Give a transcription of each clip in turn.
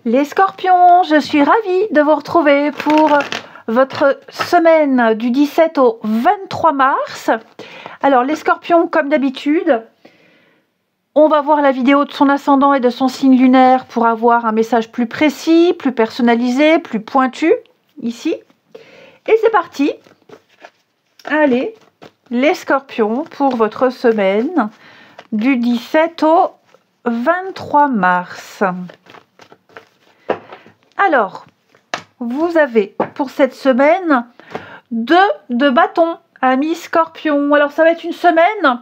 Les scorpions, je suis ravie de vous retrouver pour votre semaine du 17 au 23 mars. Alors les scorpions, comme d'habitude, on va voir la vidéo de son ascendant et de son signe lunaire pour avoir un message plus précis, plus personnalisé, plus pointu, ici. Et c'est parti. Allez, les scorpions, pour votre semaine du 17 au 23 mars. Alors, vous avez pour cette semaine 2 de bâton, amis scorpions. Alors, ça va être une semaine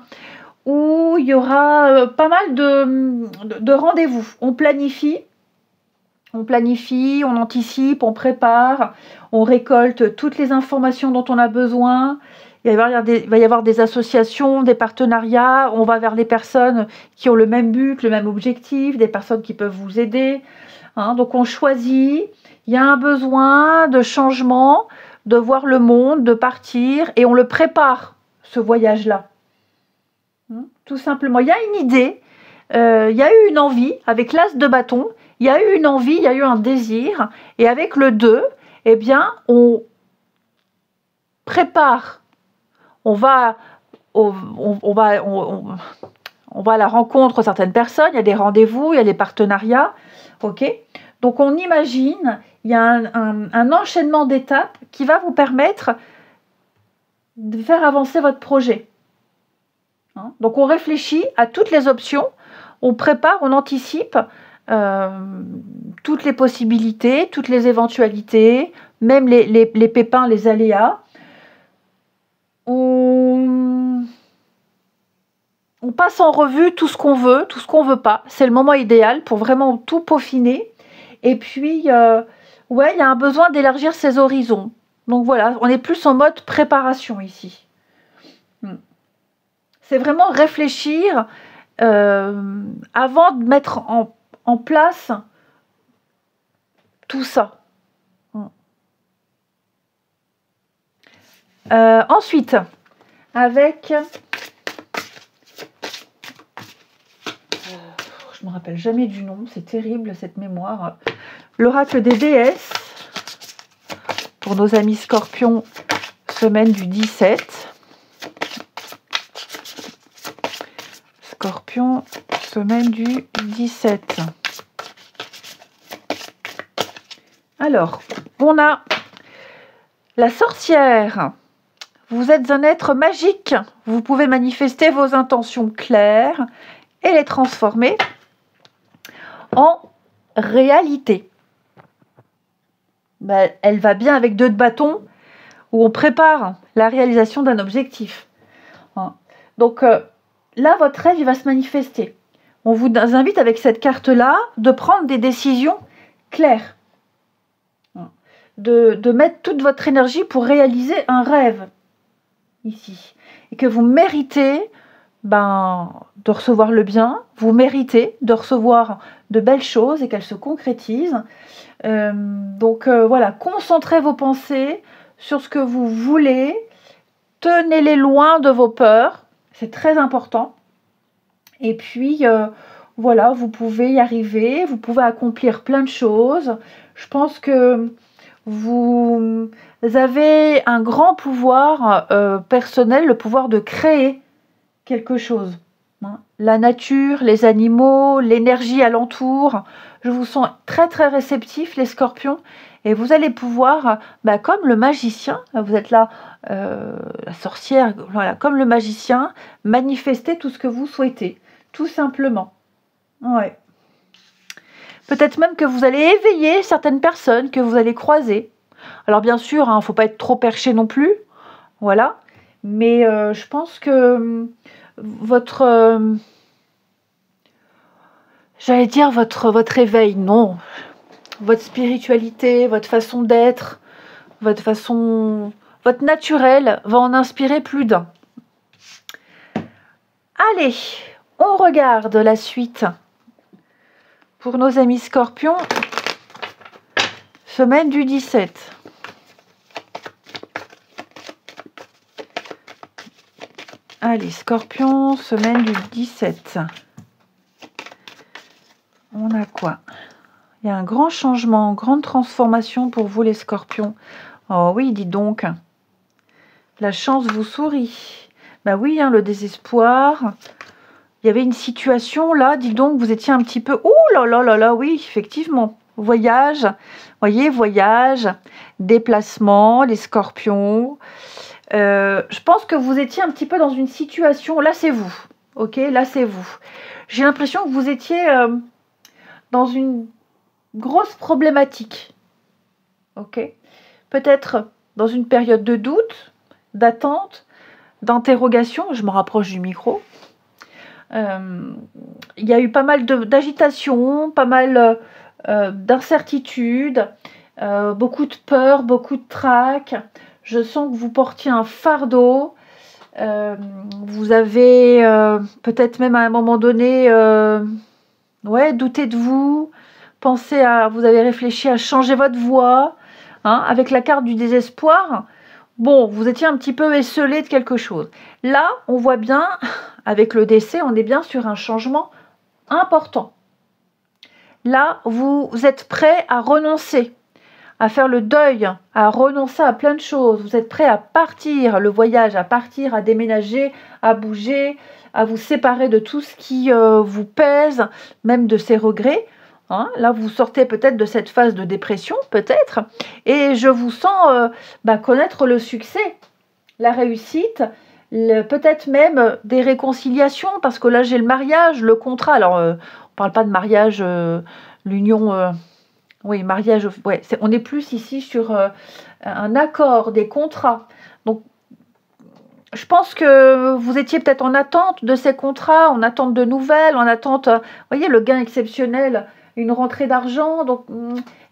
où il y aura pas mal de rendez-vous. On planifie, on anticipe, on prépare, on récolte toutes les informations dont on a besoin. Il va y avoir des associations, des partenariats. On va vers les personnes qui ont le même but, le même objectif, des personnes qui peuvent vous aider. Donc on choisit, il y a un besoin de changement, de voir le monde, de partir, et on le prépare, ce voyage-là. Tout simplement, il y a une idée, il y a eu une envie, avec l'as de bâton, il y a eu une envie, il y a eu un désir, et avec le 2, eh bien, on prépare, on va à la rencontre de certaines personnes, il y a des rendez-vous, il y a des partenariats, ok ? Donc on imagine, il y a un enchaînement d'étapes qui va vous permettre de faire avancer votre projet. Donc on réfléchit à toutes les options, on prépare, on anticipe toutes les possibilités, toutes les éventualités, même les pépins, les aléas. On passe en revue tout ce qu'on veut, tout ce qu'on veut pas. C'est le moment idéal pour vraiment tout peaufiner. Et puis, il y a un besoin d'élargir ses horizons. Donc voilà, on est plus en mode préparation ici. C'est vraiment réfléchir avant de mettre en place tout ça. Ensuite, avec... je ne me rappelle jamais du nom, c'est terrible cette mémoire. L'oracle des déesses, pour nos amis scorpions, semaine du 17. Scorpion, semaine du 17. Alors, on a la sorcière. Vous êtes un être magique. Vous pouvez manifester vos intentions claires et les transformer en réalité. Elle va bien avec 2 de bâton où on prépare la réalisation d'un objectif. Donc là, votre rêve, il va se manifester. On vous invite avec cette carte-là de prendre des décisions claires. De mettre toute votre énergie pour réaliser un rêve ici. Et que vous méritez de recevoir le bien, vous méritez de recevoir de belles choses et qu'elles se concrétisent. Voilà, concentrez vos pensées sur ce que vous voulez, tenez-les loin de vos peurs, c'est très important. Et puis, voilà, vous pouvez y arriver, vous pouvez accomplir plein de choses. Je pense que vous avez un grand pouvoir personnel, le pouvoir de créer quelque chose. La nature, les animaux, l'énergie alentour. Je vous sens très très réceptifs, les scorpions, et vous allez pouvoir, comme le magicien, vous êtes là, la sorcière, voilà, comme le magicien, manifester tout ce que vous souhaitez, tout simplement. Ouais. Peut-être même que vous allez éveiller certaines personnes que vous allez croiser. Alors bien sûr, il ne faut pas être trop perché non plus, voilà. Mais je pense que votre éveil, non, votre spiritualité, votre façon d'être, votre naturel va en inspirer plus d'un. Allez, on regarde la suite pour nos amis scorpions, semaine du 17. Allez, scorpion, semaine du 17. On a quoi Il y a un grand changement, grande transformation pour vous les scorpions. Oh oui, dites donc. La chance vous sourit. Bah oui, hein, le désespoir. Il y avait une situation là, dis donc, vous étiez un petit peu... Ouh là là là là, oui, effectivement. Voyage, voyez, voyage, déplacement, les scorpions. Je pense que vous étiez un petit peu dans une situation... Là, c'est vous. Ok, là, c'est vous. J'ai l'impression que vous étiez dans une grosse problématique. Ok. Peut-être dans une période de doute, d'attente, d'interrogation. Je me rapproche du micro. Il y a eu pas mal d'agitation, pas mal d'incertitudes, beaucoup de peur, beaucoup de trac. Je sens que vous portiez un fardeau. Vous avez peut-être même à un moment donné douté de vous, vous avez réfléchi à changer votre voix, hein, avec la carte du désespoir. Bon, vous étiez un petit peu esselé de quelque chose. Là, on voit bien, avec le décès, on est bien sur un changement important. Là, vous êtes prêt à renoncer, à faire le deuil, à renoncer à plein de choses. Vous êtes prêt à partir, le voyage, à partir, à déménager, à bouger, à vous séparer de tout ce qui vous pèse, même de ces regrets. Hein, là, vous sortez peut-être de cette phase de dépression, peut-être, et je vous sens connaître le succès, la réussite, peut-être même des réconciliations, parce que là, j'ai le mariage, le contrat. Alors, on ne parle pas de mariage, l'union... oui, mariage... Ouais, on est plus ici sur un accord, des contrats. Donc, je pense que vous étiez peut-être en attente de ces contrats, en attente de nouvelles, en attente... vous voyez, le gain exceptionnel, une rentrée d'argent. Donc,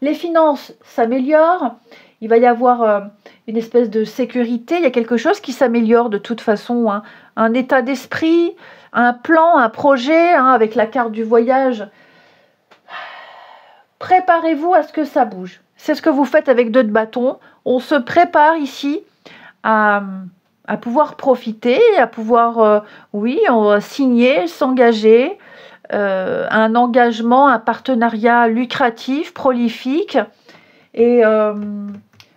les finances s'améliorent. Il va y avoir une espèce de sécurité. Il y a quelque chose qui s'améliore de toute façon. Hein. Un état d'esprit, un plan, un projet, hein, avec la carte du voyage. Préparez-vous à ce que ça bouge. C'est ce que vous faites avec 2 de bâton. On se prépare ici à pouvoir profiter, à pouvoir, signer, s'engager. Un engagement, un partenariat lucratif, prolifique. Et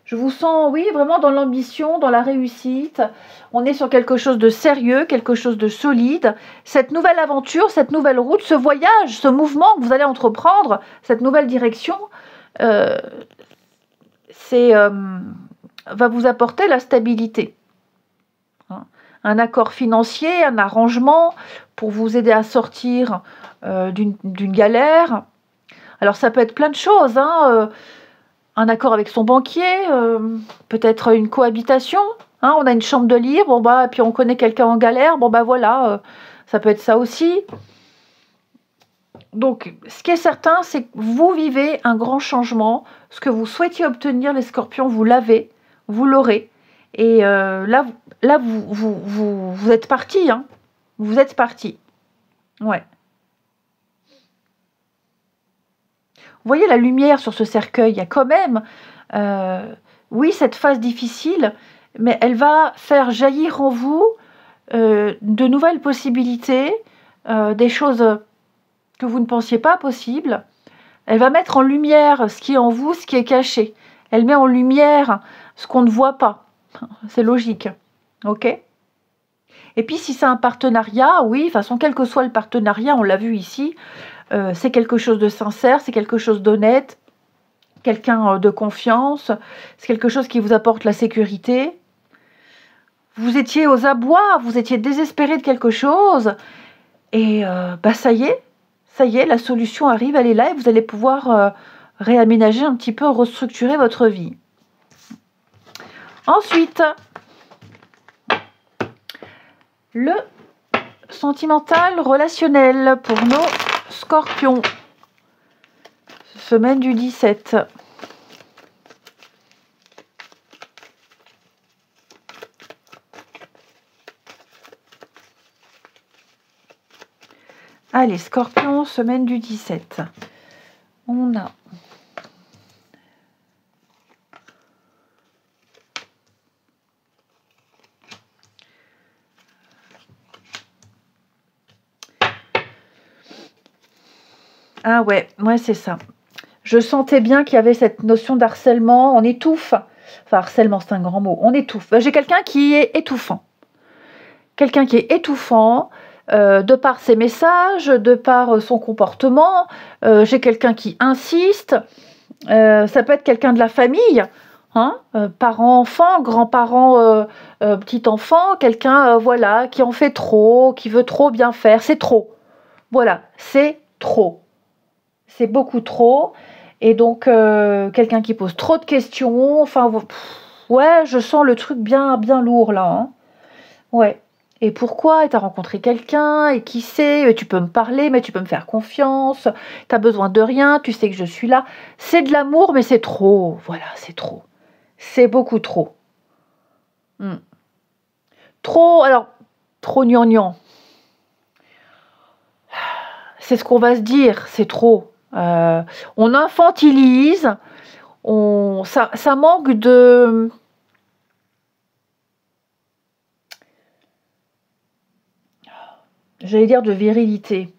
je vous sens, oui, vraiment dans l'ambition, dans la réussite. On est sur quelque chose de sérieux, quelque chose de solide. Cette nouvelle aventure, cette nouvelle route, ce voyage, ce mouvement que vous allez entreprendre, cette nouvelle direction, va vous apporter la stabilité. Hein. Un accord financier, un arrangement pour vous aider à sortir d'une galère. Alors ça peut être plein de choses, hein, un accord avec son banquier, peut-être une cohabitation, hein, on a une chambre de libre, puis on connaît quelqu'un en galère, voilà, ça peut être ça aussi. Donc, ce qui est certain, c'est que vous vivez un grand changement. Ce que vous souhaitiez obtenir, les scorpions, vous l'avez, vous l'aurez. Et là, vous êtes partis, hein. Vous êtes partis. Ouais. Vous voyez la lumière sur ce cercueil, il y a quand même, oui, cette phase difficile, mais elle va faire jaillir en vous de nouvelles possibilités, des choses que vous ne pensiez pas possibles. Elle va mettre en lumière ce qui est en vous, ce qui est caché. Elle met en lumière ce qu'on ne voit pas. C'est logique. Ok ? Et puis si c'est un partenariat, oui, de toute façon, quel que soit le partenariat, on l'a vu ici, c'est quelque chose de sincère, c'est quelque chose d'honnête, quelqu'un de confiance, c'est quelque chose qui vous apporte la sécurité. Vous étiez aux abois, vous étiez désespéré de quelque chose, et ça y est, la solution arrive, elle est là, et vous allez pouvoir réaménager un petit peu, restructurer votre vie. Ensuite, le sentimental relationnel pour nos scorpions. Semaine du 17. Allez, scorpion, semaine du 17. On a... Ah ouais, c'est ça. Je sentais bien qu'il y avait cette notion d'harcèlement, on étouffe. Enfin, harcèlement, c'est un grand mot, on étouffe. J'ai quelqu'un qui est étouffant. Quelqu'un qui est étouffant, de par ses messages, de par son comportement. J'ai quelqu'un qui insiste. Ça peut être quelqu'un de la famille, hein, parents, enfants, grands-parents, petit-enfant, quelqu'un voilà, qui en fait trop, qui veut trop bien faire. C'est trop. Voilà, c'est trop. C'est beaucoup trop. Et donc, quelqu'un qui pose trop de questions. Enfin, ouais, je sens le truc bien, bien lourd là. Hein. Ouais. Et pourquoi? Et t'as rencontré quelqu'un, et qui sait? Et tu peux me parler, mais tu peux me faire confiance. T'as besoin de rien, tu sais que je suis là. C'est de l'amour, mais c'est trop. Voilà, c'est trop. C'est beaucoup trop. Hmm. Trop, alors, trop gnangnan. C'est ce qu'on va se dire, c'est trop. On infantilise, ça manque de... J'allais dire de virilité.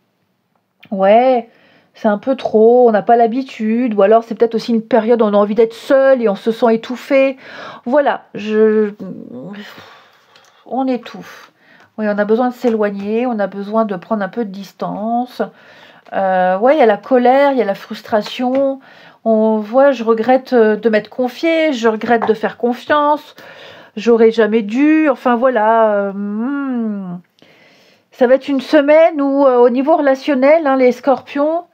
Ouais, c'est un peu trop, on n'a pas l'habitude, ou alors c'est peut-être aussi une période où on a envie d'être seul et on se sent étouffé. Voilà, on étouffe. Oui, on a besoin de s'éloigner, on a besoin de prendre un peu de distance. Ouais, il y a la colère, il y a la frustration. Je regrette de m'être confiée, je regrette de faire confiance. J'aurais jamais dû. Enfin voilà. Ça va être une semaine où, au niveau relationnel, hein, les scorpions,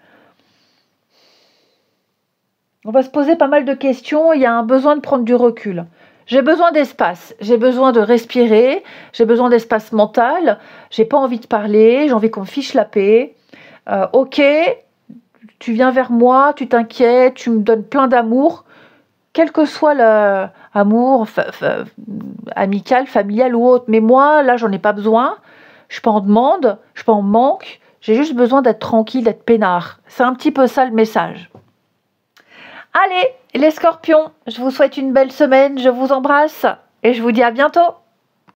on va se poser pas mal de questions. Il y a un besoin de prendre du recul. J'ai besoin d'espace, j'ai besoin de respirer, j'ai besoin d'espace mental. J'ai pas envie de parler, j'ai envie qu'on me fiche la paix. Ok, tu viens vers moi, tu t'inquiètes, tu me donnes plein d'amour, quel que soit l'amour, amical, familial ou autre. Mais moi, là, j'en ai pas besoin. Je suis pas en demande, je suis pas en manque. J'ai juste besoin d'être tranquille, d'être peinard. C'est un petit peu ça le message. Allez, les scorpions, je vous souhaite une belle semaine, je vous embrasse et je vous dis à bientôt.